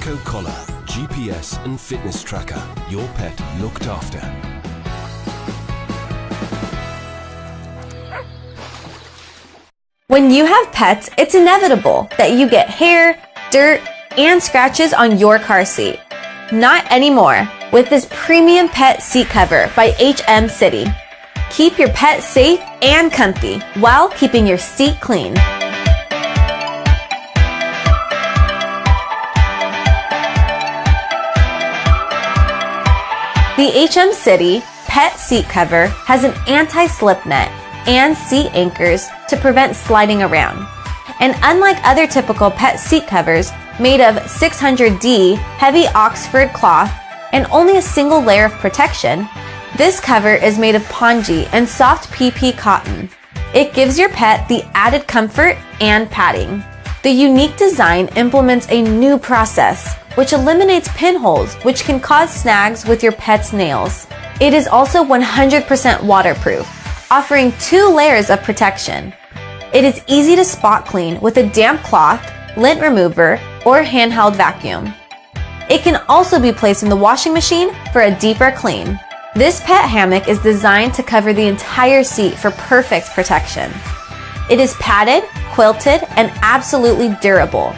Mishiko collar, GPS and fitness tracker. Your pet looked after. When you have pets, it's inevitable that you get hair, dirt, and scratches on your car seat. Not anymore with this premium pet seat cover by HM City. Keep your pet safe and comfy while keeping your seat clean. The HM City Pet Seat Cover has an anti-slip net and seat anchors to prevent sliding around. And unlike other typical pet seat covers made of 600D heavy Oxford cloth and only a single layer of protection, this cover is made of pongee and soft PP cotton. It gives your pet the added comfort and padding. The unique design implements a new process, which eliminates pinholes, which can cause snags with your pet's nails. It is also 100% waterproof, offering 2 layers of protection. It is easy to spot clean with a damp cloth, lint remover, or handheld vacuum. It can also be placed in the washing machine for a deeper clean. This pet hammock is designed to cover the entire seat for perfect protection. It is padded, quilted, and absolutely durable.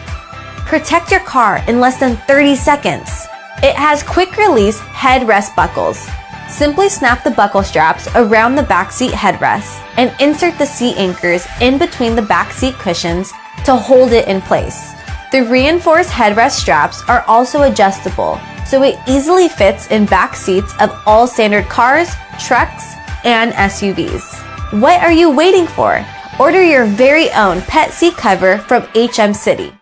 Protect your car in less than 30 seconds. It has quick-release headrest buckles. Simply snap the buckle straps around the backseat headrest and insert the seat anchors in between the backseat cushions to hold it in place. The reinforced headrest straps are also adjustable, so it easily fits in back seats of all standard cars, trucks, and SUVs. What are you waiting for? Order your very own pet seat cover from HM City.